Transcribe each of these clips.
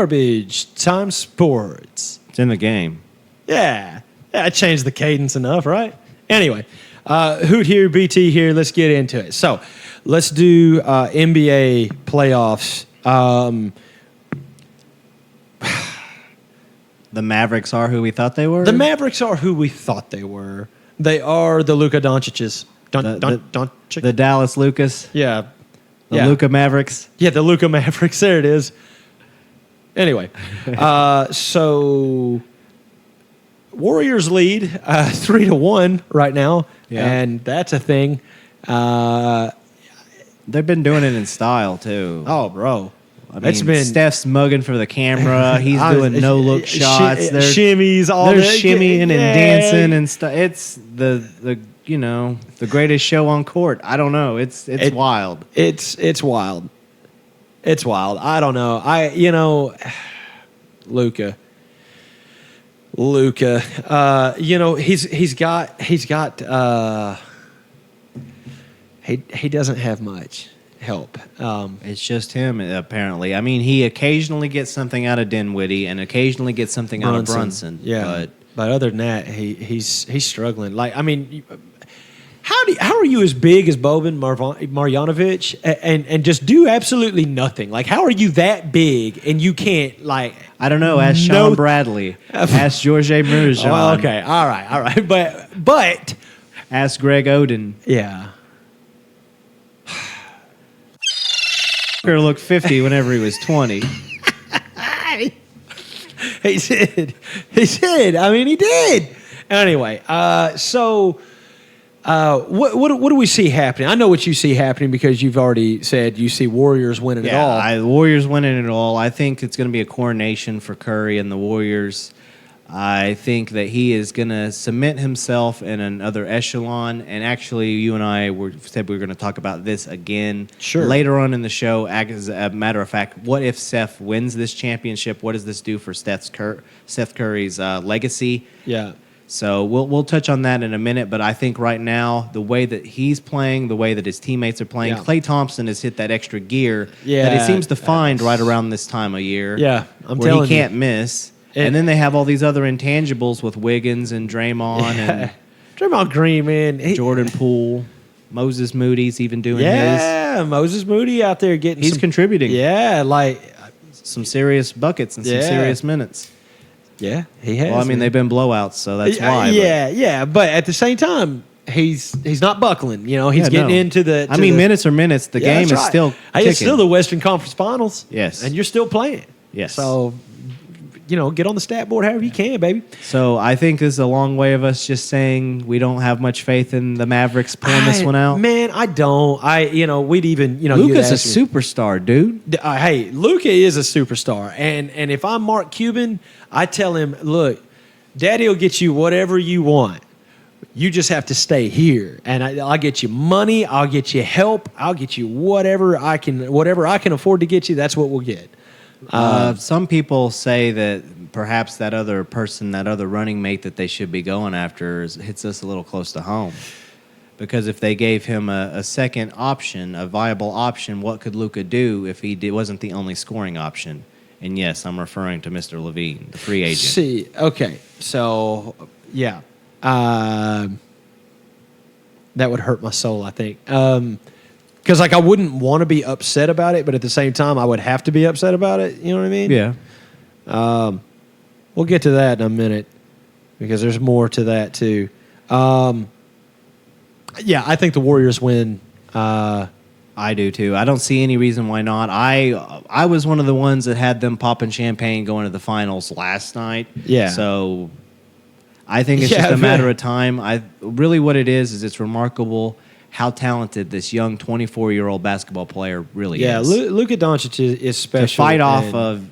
Garbage Time Sports. It's in the game. Yeah. I changed the cadence enough, right? Anyway, Hoot here, BT here. Let's get into it. So let's do NBA playoffs. The Mavericks are who we thought they were? The Mavericks are who we thought they were. They are the Luka Doncic's. The Dallas Lucas? Yeah. The Luka Mavericks? Yeah, the Luka Mavericks. There it is. Anyway, so Warriors lead 3-1 right now, and that's a thing. They've been doing it in style, too. Oh, bro. I mean, Steph's mugging for the camera. He's doing no-look shots. Shimmies, all they're that. shimmying and dancing and stuff. It's the greatest show on court. I don't know. It's wild. It's wild. It's wild. I don't know. Luka. He doesn't have much help. It's just him, apparently. I mean, he occasionally gets something out of Dinwiddie and occasionally gets something out of Brunson. Yeah, but other than that, he's struggling. Like, I mean, how are you as big as Boban Marjanovic and just do absolutely nothing? Like, how are you that big and you can't, like... I don't know. Ask Sean Bradley. Ask George Muresan. Oh, okay. All right. But... Ask Greg Oden. Yeah. Looked 50 whenever he was 20. He did. I mean, he did. Anyway, so what do we see happening? I know what you see happening because you've already said you see Warriors winning it all. Yeah, Warriors winning it all. I think it's going to be a coronation for Curry and the Warriors. I think that he is going to cement himself in another echelon. And actually, you and I said we were going to talk about this again later on in the show. As a matter of fact, what if Steph wins this championship? What does this do for Steph Curry's legacy? Yeah. So we'll touch on that in a minute. But I think right now, the way that he's playing, the way that his teammates are playing, Klay Thompson has hit that extra gear that he seems to find right around this time of year. Yeah, where he can't miss. And then they have all these other intangibles with Wiggins and Draymond and Draymond Green, man. Jordan Poole, Moses Moody's even doing his. Yeah, Moses Moody out there getting. He's contributing. Yeah, like some serious buckets and some serious minutes. Yeah, he has. Well, I mean, they've been blowouts, so that's why. Yeah. But at the same time, he's not buckling. He's getting into the. Minutes are minutes. The game is still. It's still the Western Conference Finals. Yes, and you're still playing. Yes. So. Get on the stat board however you can, baby. So I think this is a long way of us just saying we don't have much faith in the Mavericks pulling this one out. Man, I don't. We'd even, Luka's a superstar, dude. Hey, Luka is a superstar. And if I'm Mark Cuban, I tell him, look, Daddy will get you whatever you want. You just have to stay here. And I'll get you money. I'll get you help. I'll get you whatever I can afford to get you. That's what we'll get. Some people say that perhaps that other person, that other running mate that they should be going after hits us a little close to home. Because if they gave him a second option, a viable option, what could Luka do if he wasn't the only scoring option? And yes, I'm referring to Mr. Levine, the free agent. See, okay. So, yeah. That would hurt my soul, I think. Because, I wouldn't want to be upset about it, but at the same time, I would have to be upset about it. You know what I mean? Yeah. We'll get to that in a minute because there's more to that, too. I think the Warriors win. I do, too. I don't see any reason why not. I was one of the ones that had them popping champagne going to the finals last night. Yeah. So I think it's just a matter of time. Really what it is it's remarkable how talented this young 24-year-old basketball player really is. Yeah, Luka Doncic is special. To fight off of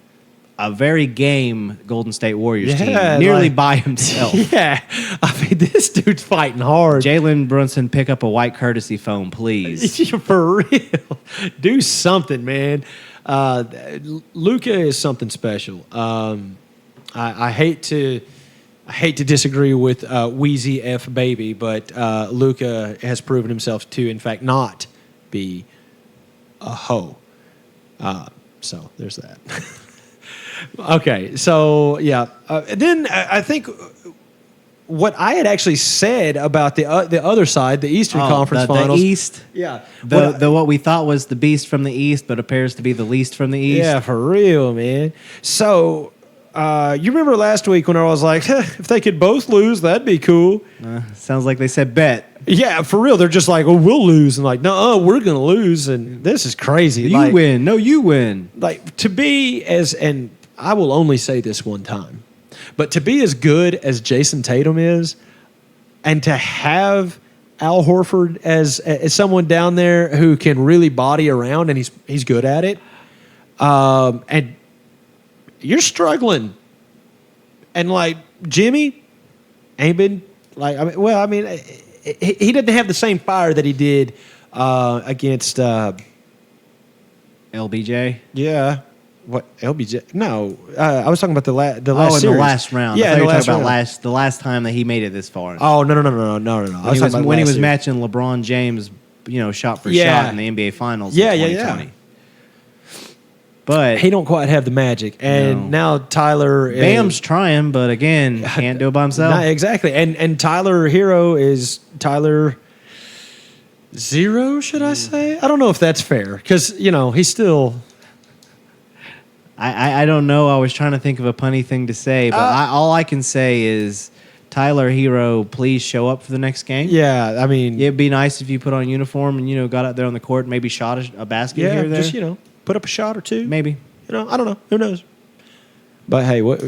a very game Golden State Warriors team nearly by himself. Yeah, I mean, this dude's fighting hard. Jalen Brunson, pick up a white courtesy phone, please. For real. Do something, man. Luka is something special. I hate to disagree with Wheezy F Baby, but Luka has proven himself to, in fact, not be a hoe. So there's that. Okay, so yeah, then I think what I had actually said about the other side, the Eastern Conference Finals, the East. yeah, What we thought was the beast from the East, but appears to be the least from the East. yeah, for real, man. So you remember last week when I was like, if they could both lose, that'd be cool. Sounds like they said bet. Yeah, for real. They're just like, oh, we'll lose, and like, no, we're gonna lose, and this is crazy. You win. No, you win. Like to be and I will only say this one time, but to be as good as Jason Tatum is, and to have Al Horford as someone down there who can really body around and he's good at it, and you're struggling, and like Jimmy ain't been like he didn't have the same fire that he did against LBJ. Yeah. What LBJ? No, I was talking about the last series. In the last round. Yeah, I thought you were last talking about round. the last time that he made it this far. Oh no! When he was matching LeBron James, shot for shot in the NBA Finals. Yeah, in yeah, 2020. yeah. But he don't quite have the magic, and now Tyler Bam's trying, but again, can't do it by himself. Not exactly, and Tyler Hero is Tyler Zero. Should I say? I don't know if that's fair because he's still. I don't know. I was trying to think of a punny thing to say, but all I can say is, Tyler Hero, please show up for the next game. Yeah, I mean, it'd be nice if you put on a uniform and got out there on the court and maybe shot a basket here or there. Just put up a shot or two. Maybe. I don't know. Who knows? But hey, what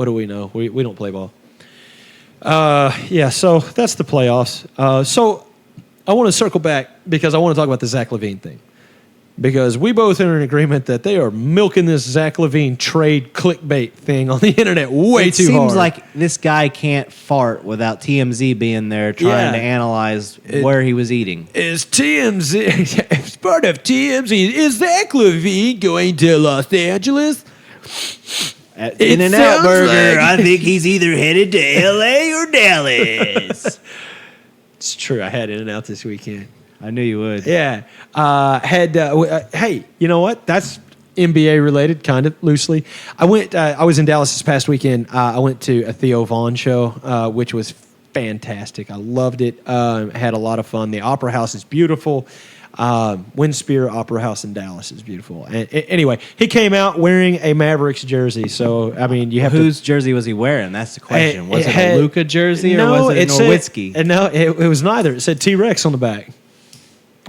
do we know? We don't play ball. Yeah. So that's the playoffs. So I want to circle back because I want to talk about the Zach LaVine thing. Because we both are in agreement that they are milking this Zach LaVine trade clickbait thing on the internet way too hard. It seems like this guy can't fart without TMZ being there trying to analyze where he was eating. Is TMZ, as part of TMZ, is Zach LaVine going to Los Angeles? At In-N-Out Burger, I think he's either headed to L.A. or Dallas. It's true. I had In-N-Out this weekend. I knew you would. Yeah. Hey, you know what? That's NBA related, kind of loosely. I was in Dallas this past weekend. I went to a Theo Vaughn show, which was fantastic. I loved it. Had a lot of fun. The Opera House is beautiful. Windspear Opera House in Dallas is beautiful. And anyway, he came out wearing a Mavericks jersey. So, I mean, you have Whose jersey was he wearing? That's the question. Was it a Luka jersey or was it a Nowitzki? No, it was neither. It said T-Rex on the back.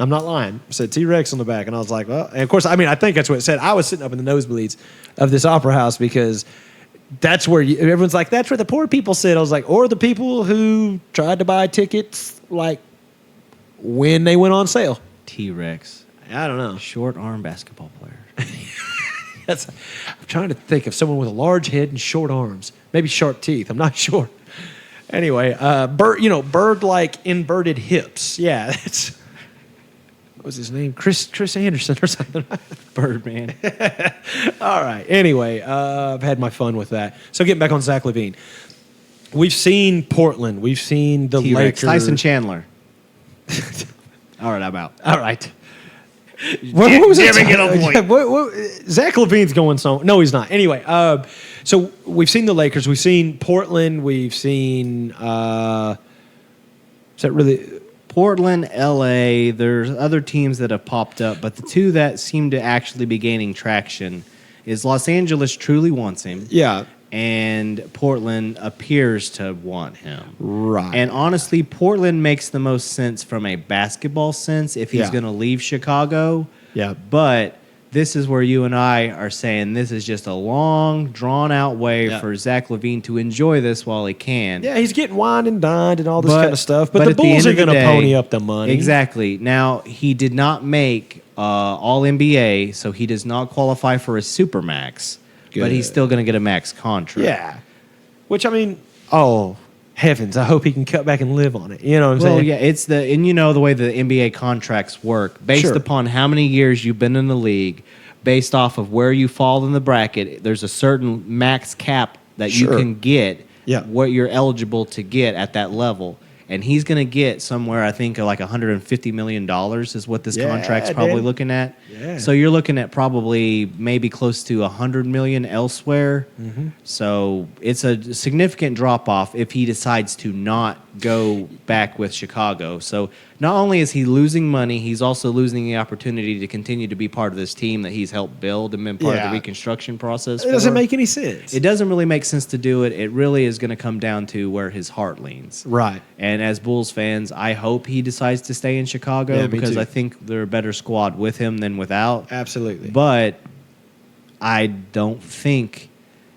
I'm not lying. It said T-Rex on the back. And I was like, well, and of course, I think that's what it said. I was sitting up in the nosebleeds of this Opera House because that's where everyone's like, that's where the poor people sit. I was like, or the people who tried to buy tickets like when they went on sale. T-Rex. I don't know. Short arm basketball player. I'm trying to think of someone with a large head and short arms. Maybe sharp teeth. I'm not sure. Anyway, bird-like inverted hips. Yeah, that's... What was his name? Chris Anderson or something. Birdman. All right. Anyway, I've had my fun with that. So getting back on Zach LaVine. We've seen Portland. We've seen the T-Rex. Lakers. Tyson Chandler. All right, I'm out. All right. What was never get on point. Zach LaVine's going somewhere. No, he's not. Anyway, so we've seen the Lakers. We've seen Portland. We've seen... is that really... Portland, L.A., there's other teams that have popped up, but the two that seem to actually be gaining traction is Los Angeles truly wants him. Yeah. And Portland appears to want him. Right. And honestly, Portland makes the most sense from a basketball sense if he's going to leave Chicago. Yeah. But this is where you and I are saying this is just a long, drawn-out way for Zach LaVine to enjoy this while he can. Yeah, he's getting wined and dined and all this kind of stuff. But the Bulls are going to pony up the money. Exactly. Now, he did not make All-NBA, so he does not qualify for a Supermax. Good. But he's still going to get a max contract. Yeah. Which, I mean, oh, heavens, I hope he can cut back and live on it. You know what I'm saying? Well, yeah, it's the way the NBA contracts work, based upon how many years you've been in the league, based off of where you fall in the bracket, there's a certain max cap that you can get, what you're eligible to get at that level. And he's going to get somewhere, I think, like $150 million is what this contract's probably looking at. Yeah. So you're looking at probably maybe close to $100 million elsewhere. Mm-hmm. So it's a significant drop off if he decides to not go back with Chicago. So not only is he losing money, he's also losing the opportunity to continue to be part of this team that he's helped build and been part of the reconstruction process. It doesn't make any sense. It doesn't really make sense to do it. It really is going to come down to where his heart leans. Right. And as Bulls fans, I hope he decides to stay in Chicago Yeah, me because too. I think they're a better squad with him than without. Absolutely. But I don't think,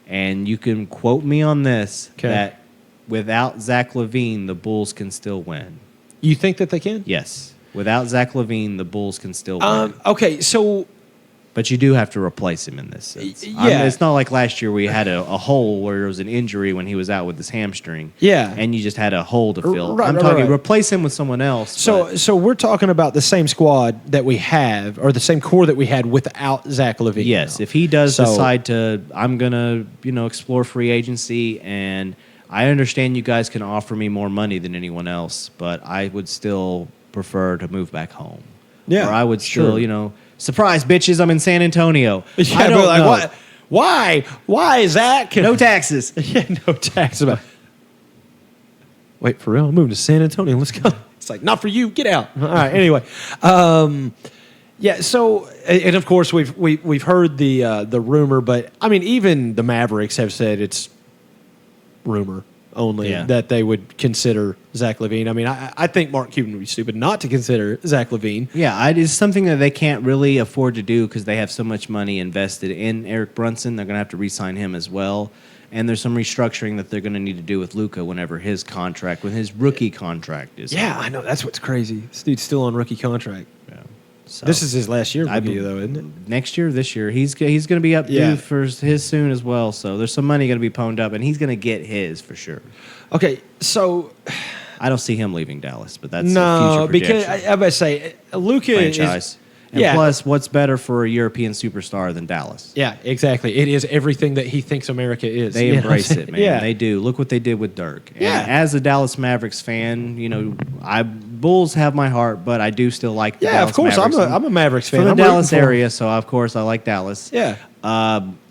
and you can quote me on this, Okay. that without Zach LaVine, the Bulls can still win. You think that they can? Yes. Without Zach LaVine, the Bulls can still win. Okay, so But you do have to replace him in this sense. Yeah. It's not like last year we had a hole where there was an injury when he was out with his hamstring. Yeah. And you just had a hole to fill. Right, I'm right, talking right. replace him with someone else. So we're talking about the same squad that we have, or the same core that we had without Zach LaVine. yes, now. if he does So- decide to, I'm going to, explore free agency, and I understand you guys can offer me more money than anyone else, but I would still prefer to move back home. Yeah, Or I would still, sure. Surprise, bitches, I'm in San Antonio. Yeah, I don't but like, know. Why, Zach? No taxes. Yeah, no taxes. Wait, for real? I'm moving to San Antonio. Let's go. It's like, not for you. Get out. All right. Anyway, yeah. So, and of course, we've heard the rumor, but I mean, even the Mavericks have said it's rumor only Yeah. that they would consider Zach LaVine. I mean, I think Mark Cuban would be stupid not to consider Zach LaVine. Yeah, it's something that they can't really afford to do because they have so much money invested in Eric Brunson. They're going to have to re-sign him as well. And there's some restructuring that they're going to need to do with Luka when his rookie contract is. Yeah, I know. That's what's crazy. This dude's still on rookie contract. Yeah. So This is his last year I rookie, bel- though, isn't it? this year, he's going to be up due Yeah. for his soon as well. So there's some money going to be pwned up, and he's going to get his for sure. Okay, so I don't see him leaving Dallas, but that's no, a future because projection. I about to say Luka franchise. is. And Yeah. plus, what's better for a European superstar than Dallas? Yeah, exactly. It is everything that he thinks America is. They You know what I'm embrace saying? it, man. Yeah. They do. Look what they did with Dirk. And Yeah. as a Dallas Mavericks fan, Bulls have my heart, but I do still like the Yeah, Dallas of course. Mavericks. I'm a Mavericks fan. from the I'm rooting Dallas for 'em. area, so of course I like Dallas. Yeah.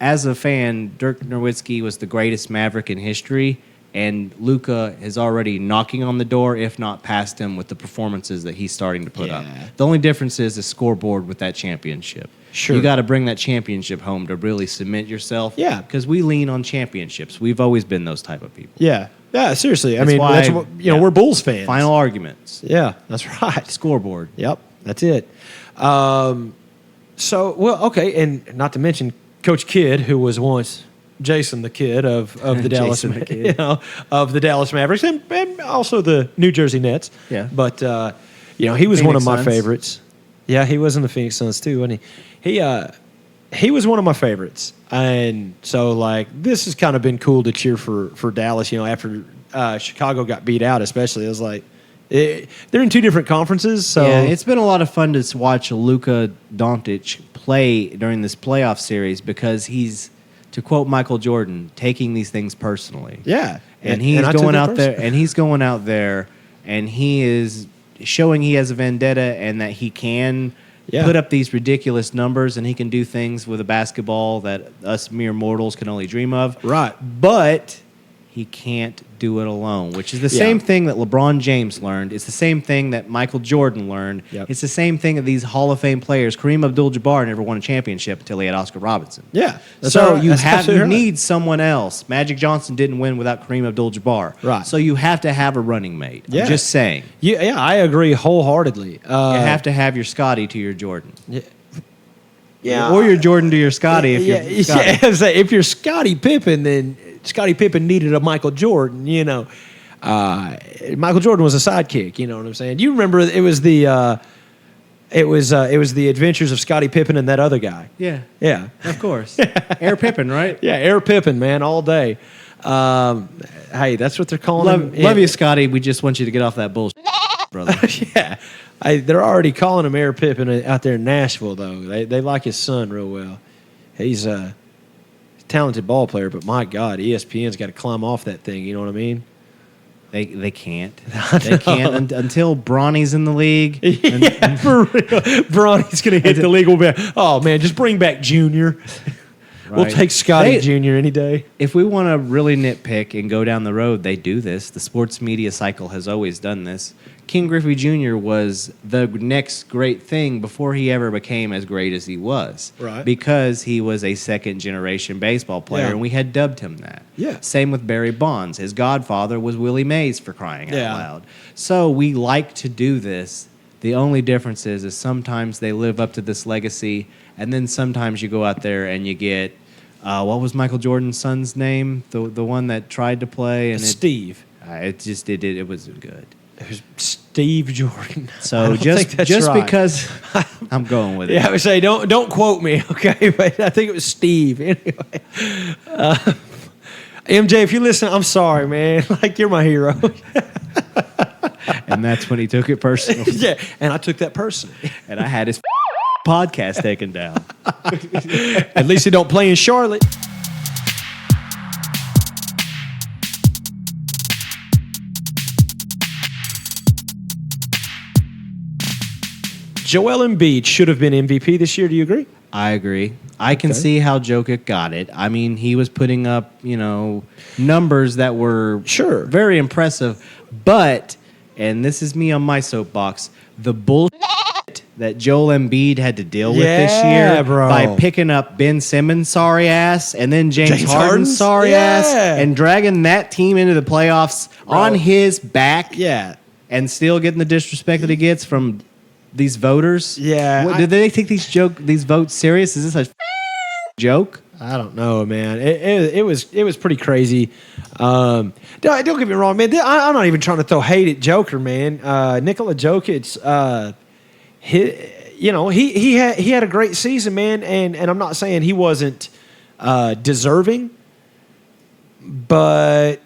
As a fan, Dirk Nowitzki was the greatest Maverick in history, and Luka is already knocking on the door, if not past him, with the performances that he's starting to put up. Yeah. The only difference is the scoreboard with that championship. Sure. You got to bring that championship home to really cement yourself. Yeah. Because we lean on championships. We've always been those type of people. Yeah. Yeah, seriously. I That's mean, why- that's what, yeah. we're Bulls fans. Final arguments. Yeah, that's right. Scoreboard. Yep, that's it. Okay, and not to mention Coach Kidd, who was once Jason the Kid of the Dallas, Jason the Kid. of the Dallas Mavericks, and also the New Jersey Nets. Yeah. But he was one of Phoenix my Suns. favorites. Yeah, he was in the Phoenix Suns too, wasn't he? He was one of my favorites, and so this has kind of been cool to cheer for Dallas. After Chicago got beat out, especially, it was like they're in two different conferences. So Yeah, it's been a lot of fun to watch Luka Doncic play during this playoff series because he's, to quote Michael Jordan, taking these things personally. yeah, And he's I took going it out there, personally. and he's going out there, and he is showing he has a vendetta and that he can Yeah. put up these ridiculous numbers, and he can do things with a basketball that us mere mortals can only dream of. Right. But he can't do it alone, which is the Yeah. same thing that LeBron James learned. It's the same thing that Michael Jordan learned. Yep. It's the same thing that these Hall of Fame players. Kareem Abdul-Jabbar never won a championship until he had Oscar Robertson. Yeah, that's So right. you That's have absolutely you right. need someone else. Magic Johnson didn't win without Kareem Abdul-Jabbar. Right. So you have to have a running mate. Yeah. I'm just saying. Yeah, I agree wholeheartedly. You have to have your Scotty to your Jordan. Yeah, Or your Jordan to your Scotty if you're Scotty. Yeah, I was like, if you're Scottie Pippen, then Scottie Pippen needed a Michael Jordan. Michael Jordan was a sidekick. You know what I'm saying? You remember it was the adventures of Scottie Pippen and that other guy. Yeah. Yeah, Of course. Air Pippen, right? yeah, Air Pippen, man, all day. Hey, that's what they're calling him. Love you, Scotty. We just want you to get off that bullshit, brother. Yeah, they're already calling him Air Pippen out there in Nashville, though. They like his son real well. He's a talented ball player, but my God, ESPN's got to climb off that thing. You know what I mean? They can't. They can't until Bronny's in the league. Yeah, for real. Bronny's going to hit the legal bell. Oh, man, just bring back Junior. We'll Right. take Scotty Jr. any day. If we want to really nitpick and go down the road, they do this. The sports media cycle has always done this. King Griffey Jr. was the next great thing before he ever became as great as he was. Right. Because he was a second-generation baseball player, Yeah. and we had dubbed him that. Yeah. Same with Barry Bonds. His godfather was Willie Mays, for crying out Yeah. loud. So we like to do this. The only difference is sometimes they live up to this legacy, and then sometimes you go out there and you get what was Michael Jordan's son's name? The one that tried to play and Steve. it wasn't good. It was Steve Jordan. I So don't think that's just right. because I'm going with it. Yeah, I would say don't quote me, okay? But I think it was Steve. Anyway, MJ, if you're listening, I'm sorry, man. Like you're my hero. And that's when he took it personal. Yeah, and I took that personally. And I had his podcast taken down. At least he don't play in Charlotte. Joel Embiid should have been MVP this year. Do you agree? I agree. I can see how Jokic got it. I mean, he was putting up, numbers that were Sure. very impressive. But, and this is me on my soapbox, the bullshit that Joel Embiid had to deal with this Yeah, year bro. by picking up Ben Simmons' sorry ass and then James James Harden's Harden's? sorry Yeah. ass and dragging that team into the playoffs on his back Yeah. and still getting the disrespect that he gets from these voters. Yeah, Did they take these votes serious? Is this a joke? I don't know, man. It was pretty crazy. Don't get me wrong, man. I'm not even trying to throw hate at Joker, man. Nikola Jokic, he had a great season, man. And I'm not saying he wasn't deserving, but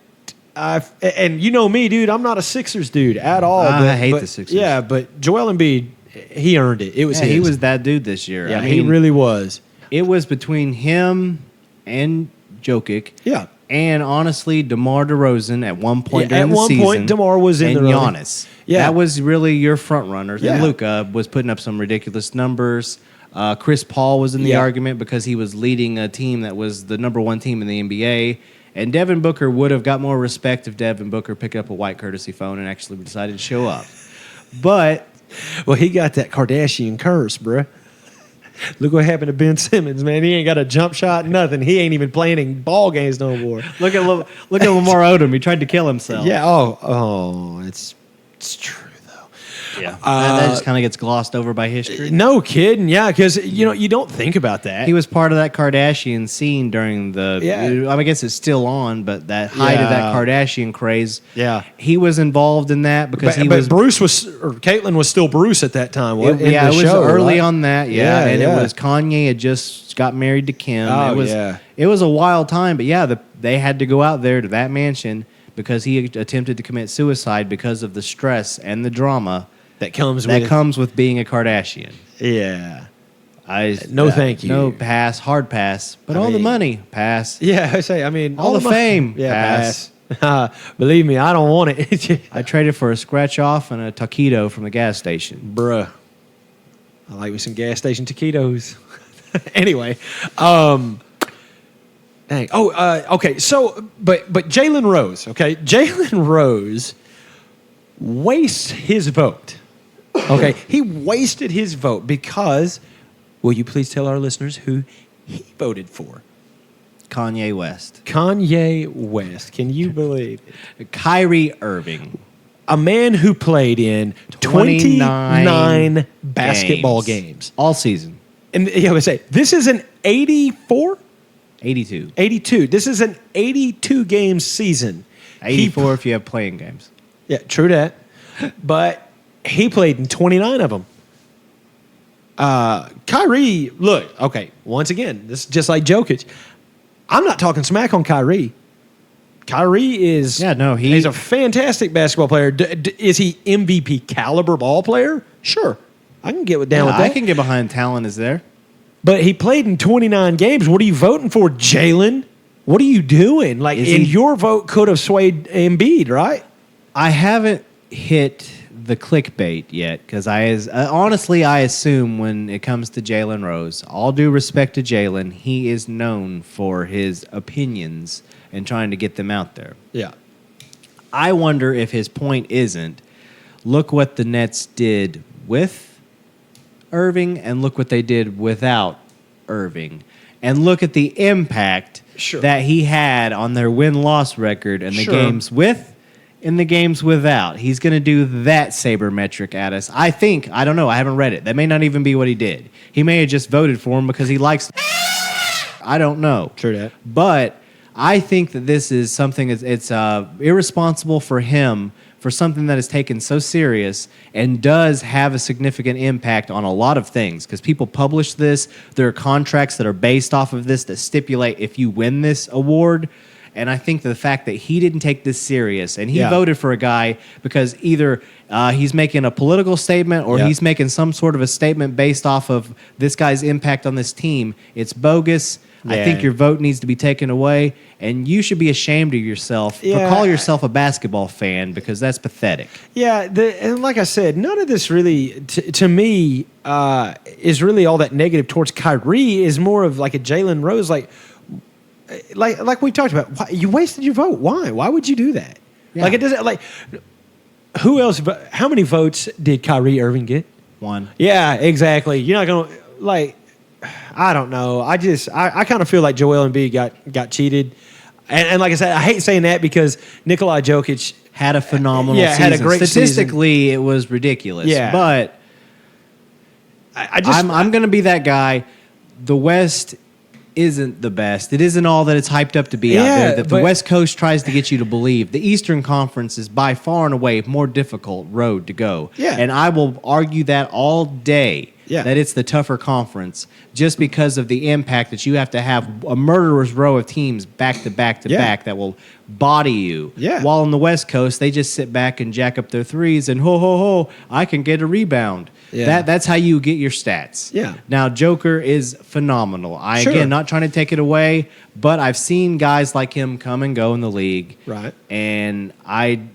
and you know me, dude. I'm not a Sixers dude at all. I hate the Sixers. Yeah, but Joel Embiid, he earned it. It was Yeah, his. he was that dude this year. Yeah, I he mean, really was. It was between him and Jokic. Yeah. And honestly, DeMar DeRozan at one point Yeah, during at the one season. point, DeMar was in and the running. Giannis. Yeah. That was really your front runner. Yeah. And Luka was putting up some ridiculous numbers. Chris Paul was in the Yeah. argument because he was leading a team that was the number one team in the NBA. And Devin Booker would have got more respect if Devin Booker picked up a white courtesy phone and actually decided to show up. But Well, he got that Kardashian curse, bruh. Look what happened to Ben Simmons, man. He ain't got a jump shot, nothing. He ain't even playing in ball games no more. look at Lamar Odom. He tried to kill himself. Yeah. Oh, it's true though. Yeah. That just kind of gets glossed over by history. No kidding. Yeah, because you don't think about that. He was part of that Kardashian scene during the. Yeah. I guess it's still on, but that height of that Yeah. Kardashian craze. Yeah. He was involved in that because but Bruce or Caitlyn was still Bruce at that time. It, in yeah, the it was show, early right? on that. Yeah, Yeah, and yeah. it was Kanye had just got married to Kim. Oh, it was, yeah. It was a wild time, but yeah, they had to go out there to that mansion because he attempted to commit suicide because of the stress and the drama that comes with being a Kardashian. Yeah. No, thank you. No pass, hard pass, but all the mean- money pass. Yeah, I mean, All the my- fame, Yeah, pass. pass. Believe me, I don't want it. I traded for a scratch off and a taquito from the gas station. Bruh. I like me some gas station taquitos. Anyway, dang. Okay. So, but Jalen Rose. Okay, Jalen Rose wastes his vote. Okay, he wasted his vote because. Will you please tell our listeners who he voted for? Kanye West. Kanye West. Can you believe it? Kyrie Irving. A man who played in 29 basketball games. All season. And I would say, this is an 84? 82. 82. This is an 82 game season. 84 if you have playing games. Yeah, true that. But he played in 29 of them. Kyrie, look, okay, once again, this is just like Jokic. I'm not talking smack on Kyrie. Kyrie is he's a fantastic basketball player. Is he MVP caliber ball player? Sure. I can get down with that. I can get behind talent is there. But he played in 29 games. What are you voting for, Jalen? What are you doing? Like, your vote could have swayed Embiid, right? I haven't hit the clickbait yet because honestly, I assume when it comes to Jalen Rose, all due respect to Jalen, he is known for his opinions and trying to get them out there. Yeah. I wonder if his point isn't, look what the Nets did with Irving and look what they did without Irving. And look at the impact that he had on their win-loss record and the games with and the games without. He's going to do that sabermetric at us. I think. I don't know. I haven't read it. That may not even be what he did. He may have just voted for him because he likes... I don't know. True that. But I think that this is something... It's irresponsible for him for something that is taken so serious and does have a significant impact on a lot of things because people publish this. There are contracts that are based off of this that stipulate if you win this award. And I think the fact that he didn't take this serious and he voted for a guy because either he's making a political statement or he's making some sort of a statement based off of this guy's impact on this team, it's bogus. I think your vote needs to be taken away, and you should be ashamed of yourself for call yourself a basketball fan because that's pathetic. Yeah, and like I said, none of this really, to me, is really all that negative towards Kyrie. Is more of like a Jalen Rose, like we talked about. You wasted your vote. Why? Why would you do that? Yeah. Like it doesn't. Like who else? How many votes did Kyrie Irving get? 1. Yeah, exactly. You're not gonna like. I don't know. I kind of feel like Joel Embiid got cheated, and like I said, I hate saying that because Nikola Jokic had a phenomenal season. Had a great Statistically, season. It was ridiculous. Yeah, but I'm going to be that guy. The West isn't the best. It isn't all that it's hyped up to be out there. That the West Coast tries to get you to believe. The Eastern Conference is by far and away a more difficult road to go. Yeah, and I will argue that all day. Yeah. That it's the tougher conference just because of the impact that you have to have a murderer's row of teams back to back to back that will body you. Yeah. While on the West Coast, they just sit back and jack up their threes and I can get a rebound. Yeah. That's how you get your stats. Yeah. Now, Joker is phenomenal. Again, not trying to take it away, but I've seen guys like him come and go in the league. Right. And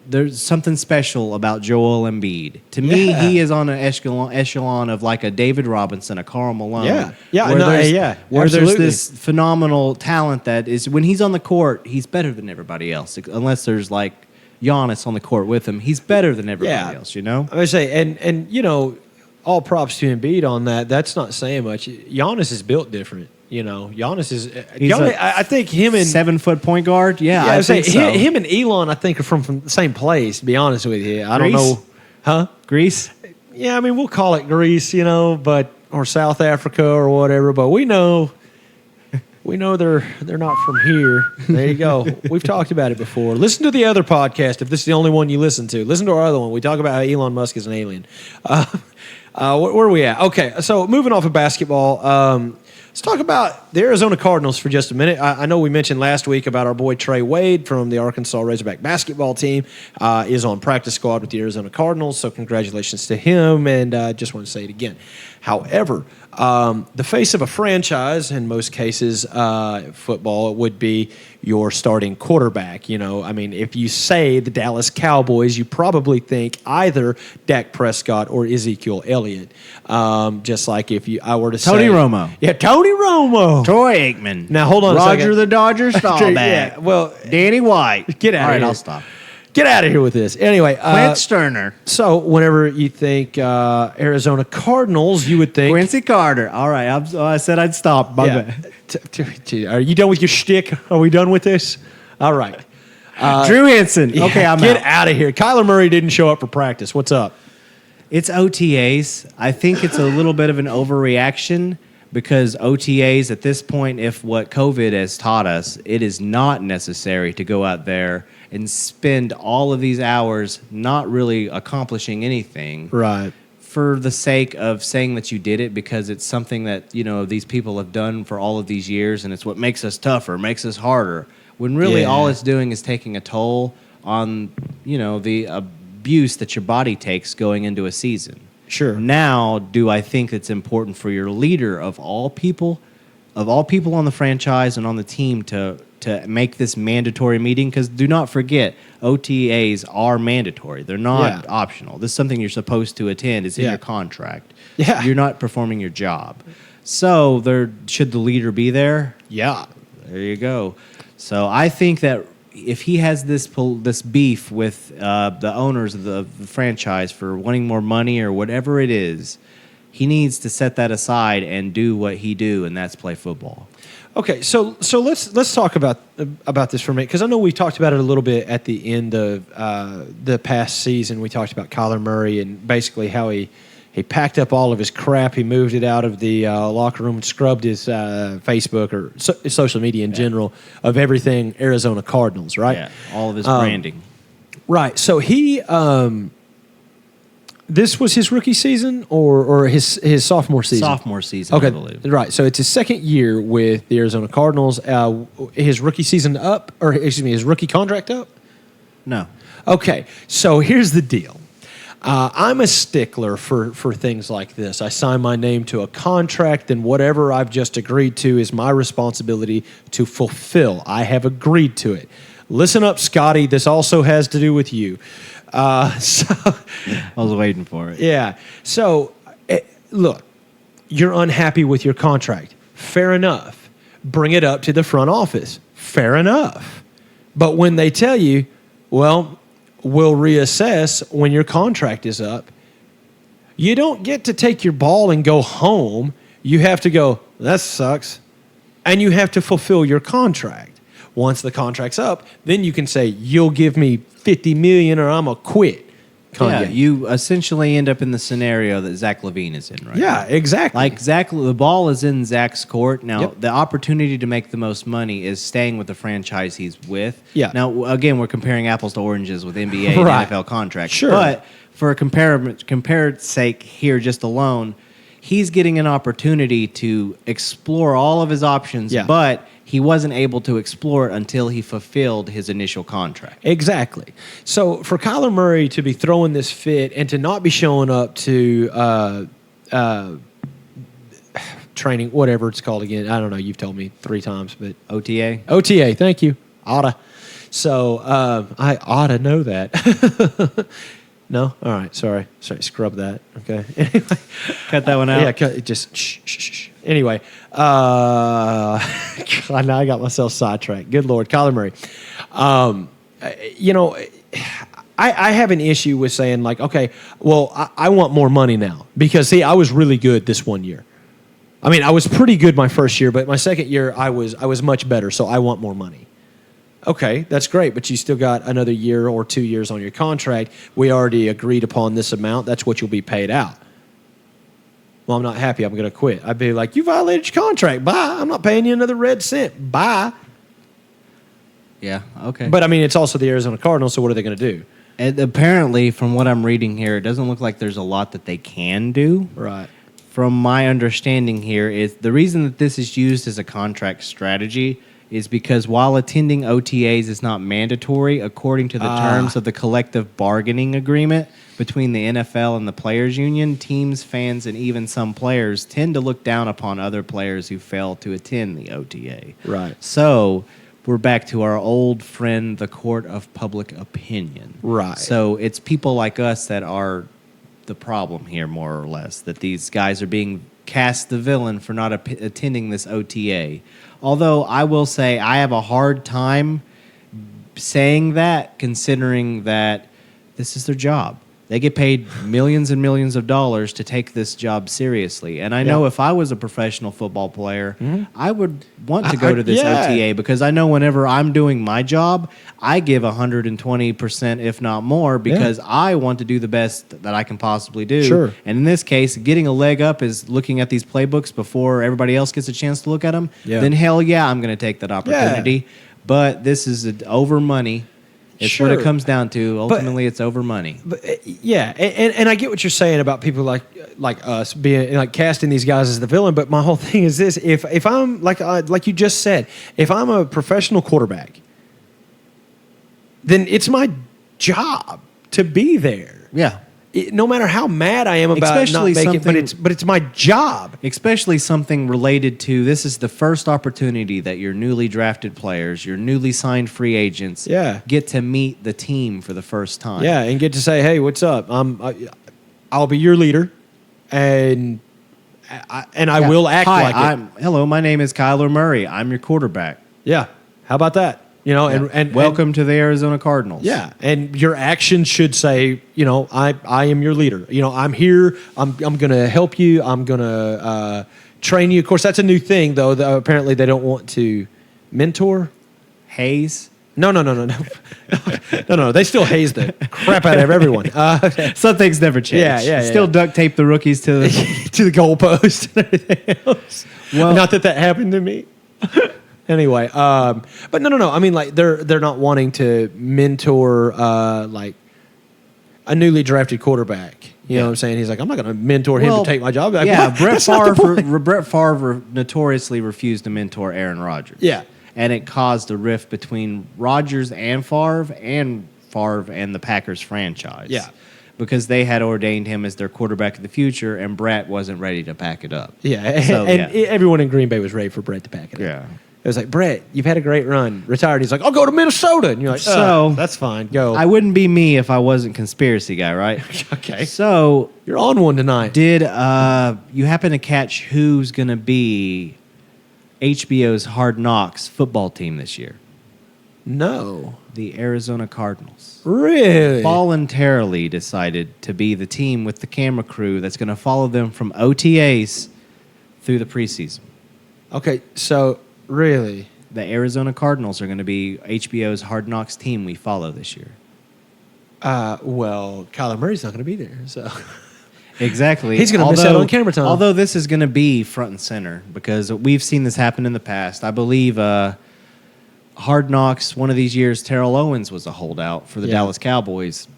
there's something special about Joel Embiid. To me, he is on an echelon of like a David Robinson, a Karl Malone. Yeah. Yeah. Where there's this phenomenal talent that is, when he's on the court, he's better than everybody else, unless there's like Giannis on the court with him. He's better than everybody else, you know? I would say, and you know, all props to Embiid on that. That's not saying much. Giannis is built different. You know, Giannis is. I think him and 7-foot point guard. Yeah, I think so. Him and Elon, I think, are from the same place. To be honest with you, I don't know, Greece. Yeah, I mean, we'll call it Greece, you know, or South Africa or whatever. But we know they're not from here. There you go. We've talked about it before. Listen to the other podcast if this is the only one you listen to. Listen to our other one. We talk about how Elon Musk is an alien. Where are we at? Okay, so moving off of basketball, let's talk about the Arizona Cardinals for just a minute. I know we mentioned last week about our boy Trey Wade from the Arkansas Razorback basketball team is on practice squad with the Arizona Cardinals, so congratulations to him, and just want to say it again. However, the face of a franchise, in most cases, football, would be your starting quarterback. You know, I mean, if you say the Dallas Cowboys, you probably think either Dak Prescott or Ezekiel Elliott. Just like if I were to say Tony Romo. Yeah, Tony Romo. Troy Aikman. Now, hold on a second. Roger the Dodger Staubach. Yeah, well, Danny White. Get out of here. All right, I'll stop. Get out of here with this. Anyway, Clint Sterner. So whenever you think Arizona Cardinals, you would think Quincy Carter. All right, I said I'd stop. My bad. Are you done with your shtick? Are we done with this? All right. Drew Henson. Okay, I'm Get out of here. Kyler Murray didn't show up for practice. What's up? It's OTAs. I think it's a little bit of an overreaction because OTAs at this point, if what COVID has taught us, it is not necessary to go out there and spend all of these hours not really accomplishing anything. Right. For the sake of saying that you did it because it's something that, you know, these people have done for all of these years and it's what makes us tougher, makes us harder. When really all it's doing is taking a toll on, you know, the abuse that your body takes going into a season. Sure. Now, do I think it's important for your leader of all people on the franchise and on the team to to make this mandatory meeting, because do not forget, OTAs are mandatory. They're not optional. This is something you're supposed to attend. It's in your contract. Yeah. You're not performing your job. So should the leader be there? Yeah. There you go. So I think that if he has this beef with the owners of the franchise for wanting more money or whatever it is, he needs to set that aside and do what he do, and that's play football. Okay, so let's talk about this for a minute, because I know we talked about it a little bit at the end of the past season. We talked about Kyler Murray and basically how he packed up all of his crap. He moved it out of the locker room and scrubbed his Facebook or social media in general of everything Arizona Cardinals, right? Yeah, all of his branding. Right. So he this was his rookie season or his sophomore season? Sophomore season, okay, I believe. Right. So it's his second year with the Arizona Cardinals. His rookie season up, or excuse me, his rookie contract up? No. Okay. So here's the deal. I'm a stickler for things like this. I sign my name to a contract, and whatever I've just agreed to is my responsibility to fulfill. I have agreed to it. Listen up, Scotty. This also has to do with you. I was waiting for it. Yeah. So, look, you're unhappy with your contract. Fair enough. Bring it up to the front office. Fair enough. But when they tell you, well, we'll reassess when your contract is up, you don't get to take your ball and go home. You have to go, that sucks. And you have to fulfill your contract. Once the contract's up, then you can say, you'll give me $50 million or I'm going to quit. Yeah, you essentially end up in the scenario that Zach LaVine is in right now. Yeah, exactly. Like the ball is in Zach's court. Now, the opportunity to make the most money is staying with the franchise he's with. Yeah. Now, again, we're comparing apples to oranges with NBA and NFL contracts. Sure. But for a comparative sake here just alone, he's getting an opportunity to explore all of his options, but he wasn't able to explore it until he fulfilled his initial contract. Exactly. So for Kyler Murray to be throwing this fit and to not be showing up to training, whatever it's called again, I don't know, you've told me 3 times, but OTA, thank you. Oughta. So I ought to know that. No? All right, sorry, scrub that. Okay. Anyway. Cut that one out. Yeah, just shh. Anyway, God, now I got myself sidetracked. Good Lord, Kyler Murray. I have an issue with saying, like, okay, well, I want more money now. Because, see, I was really good this one year. I mean, I was pretty good my first year, but my second year I was much better, so I want more money. Okay, that's great, but you still got another year or 2 years on your contract. We already agreed upon this amount. That's what you'll be paid out. Well, I'm not happy. I'm going to quit. I'd be like, you violated your contract. Bye. I'm not paying you another red cent. Bye. Yeah, okay. But, I mean, it's also the Arizona Cardinals, so what are they going to do? And apparently, from what I'm reading here, it doesn't look like there's a lot that they can do. Right. From my understanding here, is the reason that this is used as a contract strategy is because while attending OTAs is not mandatory, according to the terms of the collective bargaining agreement between the NFL and the Players Union, teams, fans, and even some players tend to look down upon other players who fail to attend the OTA. Right. So we're back to our old friend, the court of public opinion. Right. So it's people like us that are the problem here, more or less, that these guys are being cast the villain for not attending this OTA. Although I will say I have a hard time saying that, considering that this is their job. They get paid millions and millions of dollars to take this job seriously. And I know if I was a professional football player, I would want to go to this OTA because I know whenever I'm doing my job, I give 120%, if not more, because I want to do the best that I can possibly do. Sure. And in this case, getting a leg up is looking at these playbooks before everybody else gets a chance to look at them. Then hell yeah, I'm going to take that opportunity. But this is over money. It's what it comes down to. Ultimately, it's over money. But, and I get what you're saying about people like us being like casting these guys as the villain. But my whole thing is this: if I'm like you just said, if I'm a professional quarterback, then it's my job to be there. Yeah. no matter how mad I am about Especially not making, something- but it's my job. Especially something related to this is the first opportunity that your newly drafted players, your newly signed free agents, Yeah. get to meet the team for the first time. Yeah, and get to say, hey, what's up? I'll be your leader, and I will act Hi, like it. hello, my name is Kyler Murray. I'm your quarterback. Yeah, how about that? You know, and welcome to the Arizona Cardinals. Yeah, and your actions should say, you know, I am your leader. You know, I'm here. I'm going to help you. I'm going to train you. Of course, that's a new thing, though. Apparently, they don't want to mentor. Haze. No. They still haze the crap out of everyone. Some things never change. Yeah. Still duct tape the rookies to the. To the goalpost and everything else. Well- not that happened to me. Anyway, but no. I mean, like they're not wanting to mentor like a newly drafted quarterback. You know what I'm saying? He's like, I'm not going to mentor him to take my job. Like, yeah, what? Brett That's not the point. Favre notoriously refused to mentor Aaron Rodgers. Yeah. And it caused a rift between Rodgers and Favre and the Packers franchise. Yeah. Because they had ordained him as their quarterback of the future, and Brett wasn't ready to pack it up. Yeah, So, and yeah. everyone in Green Bay was ready for Brett to pack it up. Yeah. It was like, Brett, you've had a great run. Retired. He's like, I'll go to Minnesota. And you're like, So- that's fine. Go. I wouldn't be me if I wasn't conspiracy guy, right? Okay. So, You're on one tonight. did you happen to catch who's going to be HBO's Hard Knocks football team this year? No. The Arizona Cardinals. Really? Voluntarily decided to be the team with the camera crew that's going to follow them from OTAs through the preseason. Okay, so really? The Arizona Cardinals are going to be HBO's Hard Knocks team we follow this year. Well, Kyler Murray's not going to be there, so. Exactly. He's gonna miss out on camera time. Although this is going to be front and center because we've seen this happen in the past. I believe Hard Knocks, one of these years, Terrell Owens was a holdout for the Yeah. Dallas Cowboys.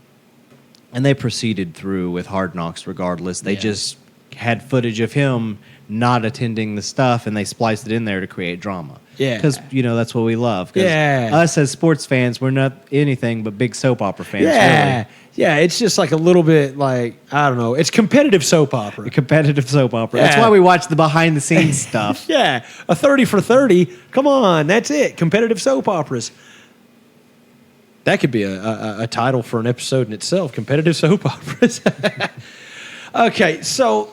And they proceeded through with Hard Knocks regardless. They Yeah. just had footage of him not attending the stuff, and they spliced it in there to create drama. Yeah. Because, that's what we love. 'Cause Yeah. us as sports fans, we're not anything but big soap opera fans, Yeah. really. Yeah, it's just like a little bit like, I don't know. It's competitive soap opera. Competitive soap opera. That's Yeah. why we watch the behind-the-scenes stuff. Yeah, a 30 for 30. Come on, that's it. Competitive soap operas. That could be a title for an episode in itself. Competitive soap operas. Okay, so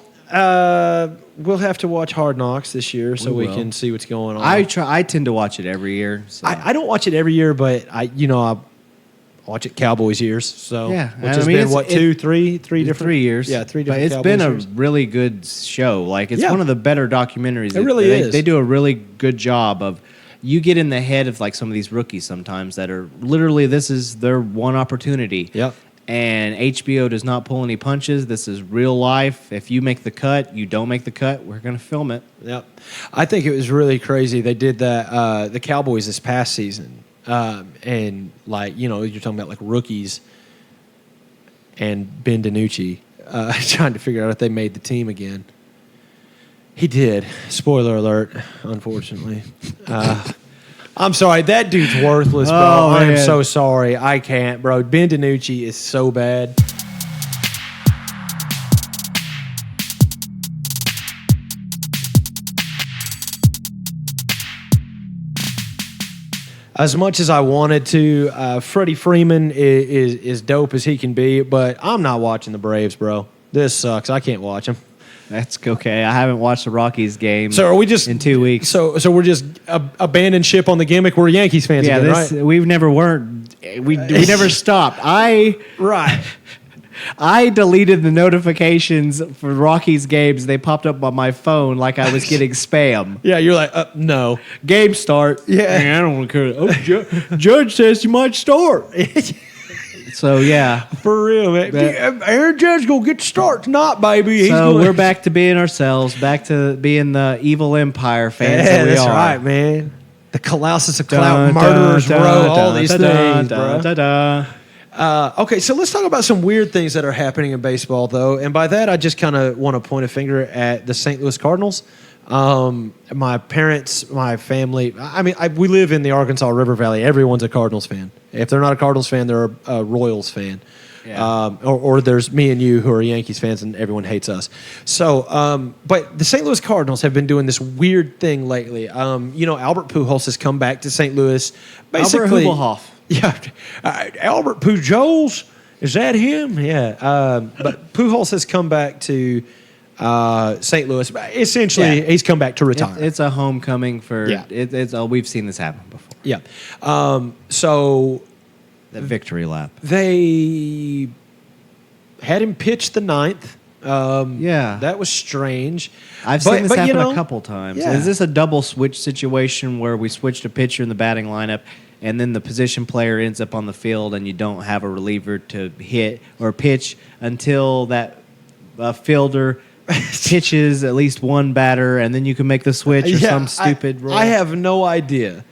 we'll have to watch Hard Knocks this year so we will. can see what's going on. I tend to watch it every year. So. I don't watch it every year, but I watch it Cowboys years. So Yeah, which I has mean, been it's- what, it- three different 3 years. Yeah, three But different. it's been Cowboys a years. really good show. Like it's Yeah. one of the better documentaries. It really is. They do a really good job of. You get in the head of like some of these rookies sometimes that are literally this is their one opportunity. Yep. And HBO does not pull any punches. This is real life. If you make the cut, you don't make the cut, we're going to film it. Yep. I think it was really crazy. They did that, the Cowboys this past season. And, like, you're talking about, like, rookies and Ben DiNucci trying to figure out if they made the team again. He did. Spoiler alert, unfortunately. I'm sorry. That dude's worthless, bro. Oh, I am man. so sorry. I can't, bro. Ben DiNucci is so bad. As much as I wanted to, Freddie Freeman is dope as he can be, but I'm not watching the Braves, bro. This sucks. I can't watch them. That's okay. I haven't watched the Rockies game. So are we just in 2 weeks? So we're just abandoned ship on the gimmick. We're Yankees fans yeah, again, this right? we've never weren't. We never stopped. Right. I deleted the notifications for Rockies games. They popped up on my phone like I was getting spam. Yeah, you're like, no. Game start. Yeah. I don't want to care. Oh, Judge says you might start. So yeah. For real, man. Aaron Judge gonna get the start tonight, baby. So we're back to being ourselves, back to being the evil empire fans Yeah, that we that's are. right, man. The Colossus of Clout, Murderers Row, all these things, bro. Okay, so let's talk about some weird things that are happening in baseball, though. And by that, I just kind of want to point a finger at the St. Louis Cardinals. My parents, my family, we live in the Arkansas River Valley. Everyone's a Cardinals fan. If they're not a Cardinals fan, they're a Royals fan. Yeah. Or there's me and you who are Yankees fans and everyone hates us. So, but the St. Louis Cardinals have been doing this weird thing lately. Albert Pujols has come back to St. Louis. Basically, Albert Pujols. Yeah, Albert Pujols. Is that him? Yeah. But Pujols has come back to St. Louis. Essentially, he's come back to retire. It's a homecoming for. Yeah. We've seen this happen before. Yeah. So The victory lap. they had him pitch the ninth. Yeah. That was strange. I've seen this happen a couple times. Yeah. Is this a double switch situation where we switched a pitcher in the batting lineup and then the position player ends up on the field and you don't have a reliever to hit or pitch until that fielder pitches at least one batter and then you can make the switch or some stupid rule? I have no idea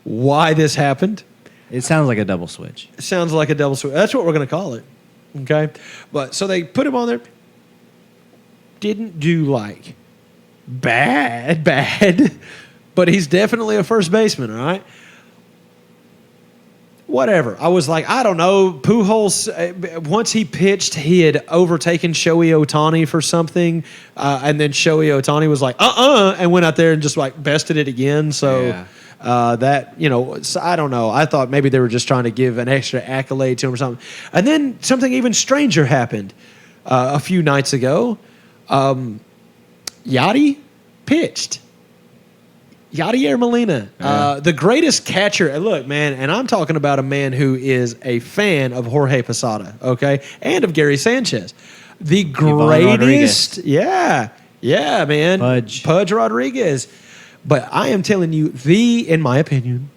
why this happened. It sounds like a double switch. It sounds like a double switch. That's what we're going to call it. Okay? But so they put him on there. Didn't do like bad, but he's definitely a first baseman, all right? Whatever. I was like, I don't know. Pujols, once he pitched, he had overtaken Shohei Ohtani for something, and then Shohei Ohtani was like, and went out there and just like bested it again. So so I don't know. I thought maybe they were just trying to give an extra accolade to him or something. And then something even stranger happened a few nights ago. Yadi pitched. Yadier Molina, the greatest catcher. And look, man, and I'm talking about a man who is a fan of Jorge Posada, okay, and of Gary Sanchez. The greatest, yeah, man, Pudge Rodriguez. But I am telling you, in my opinion,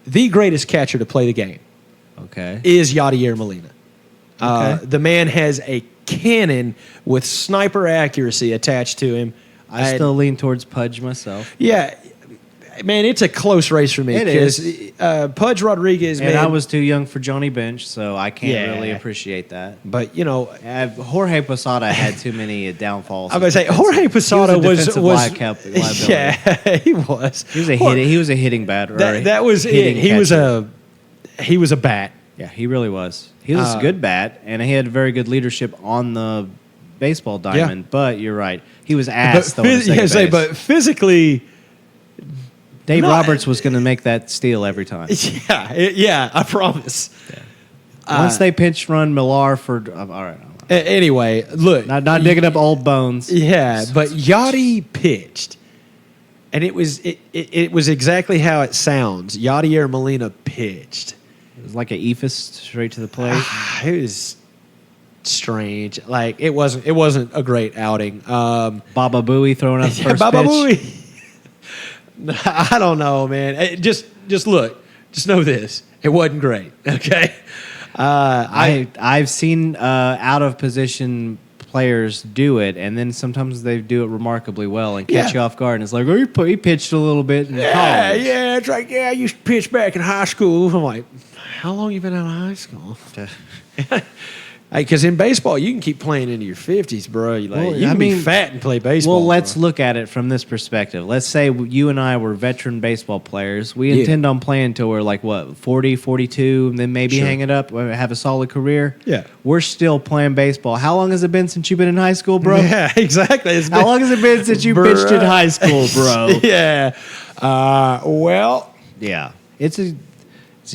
the greatest catcher to play the game, is Yadier Molina. The man has a cannon with sniper accuracy attached to him. I still lean towards Pudge myself. Yeah, man, it's a close race for me. It is. Pudge Rodriguez, and man. I was too young for Johnny Bench, so I can't really appreciate that. But, Jorge Posada had too many downfalls. I was going to say, Jorge Posada was liability. Yeah, he was. He was a hitting batter. That was it. He was a bat. Yeah, he really was. He was a good bat, and he had very good leadership on the baseball diamond. Yeah. But you're right, he was ass. But physically, Dave Roberts was going to make that steal every time. Yeah, I promise. Yeah. Once they pinch run Millar for all right. Anyway, look, not digging up old bones. Yeah, but Yachty pitched, and it was exactly how it sounds. Yadier Molina pitched. It was like an ephus straight to the plate. It was strange. Like it wasn't a great outing. Baba Booey throwing up the first Baba pitch. Booey. I don't know, man. Just look. Just know this. It wasn't great. Okay. I've seen out of position players do it, and then sometimes they do it remarkably well and catch you off guard. And it's like, oh, he pitched a little bit in college. Yeah, it's like, I used to pitch back in high school. I'm like, how long you been out of high school? Because in baseball, you can keep playing into your 50s, bro. You can be fat and play baseball. Well, let's look at it from this perspective. Let's say you and I were veteran baseball players. We intend on playing until we're like, 40, 42, and then maybe hang it up, have a solid career. Yeah. We're still playing baseball. How long has it been since you've been in high school, bro? Yeah, exactly. How long has it been since you pitched in high school, bro? Yeah. Yeah. It's a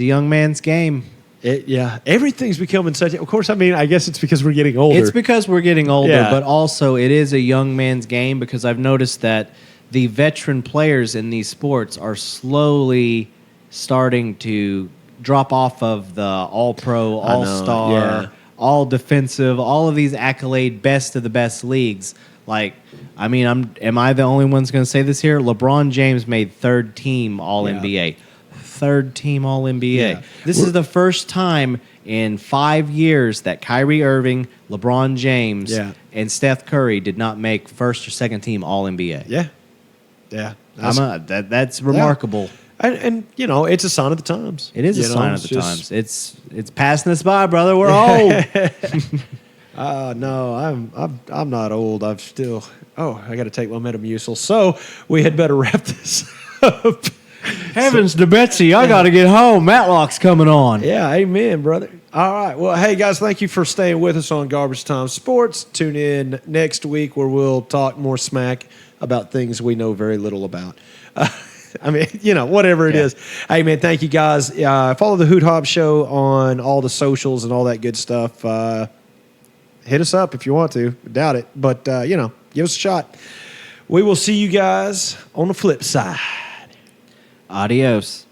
young man's game. Everything's becoming such. Of course, I guess it's because we're getting older. It's because we're getting older, but also it is a young man's game because I've noticed that the veteran players in these sports are slowly starting to drop off of the all-pro, all-star, all-defensive, all of these accolade best of the best leagues. Like, am I the only one's going to say this here? LeBron James made third team All-NBA. Third team All-NBA. Yeah. This is the first time in 5 years that Kyrie Irving, LeBron James, and Steph Curry did not make first or second team All-NBA. Yeah. That's remarkable. And it's a sign of the times. It is a sign of the times. It's passing us by, brother. We're old. No, I'm not old. I got to take my Metamucil. So we had better wrap this up. Heavens to Betsy, I got to get home. Matlock's coming on. Yeah, amen, brother. All right. Well, hey, guys, thank you for staying with us on Garbage Time Sports. Tune in next week where we'll talk more smack about things we know very little about. I mean, whatever it is. Hey, man, thank you, guys. Follow the Hoot Hob Show on all the socials and all that good stuff. Hit us up if you want to. Doubt it. But, give us a shot. We will see you guys on the flip side. Adios.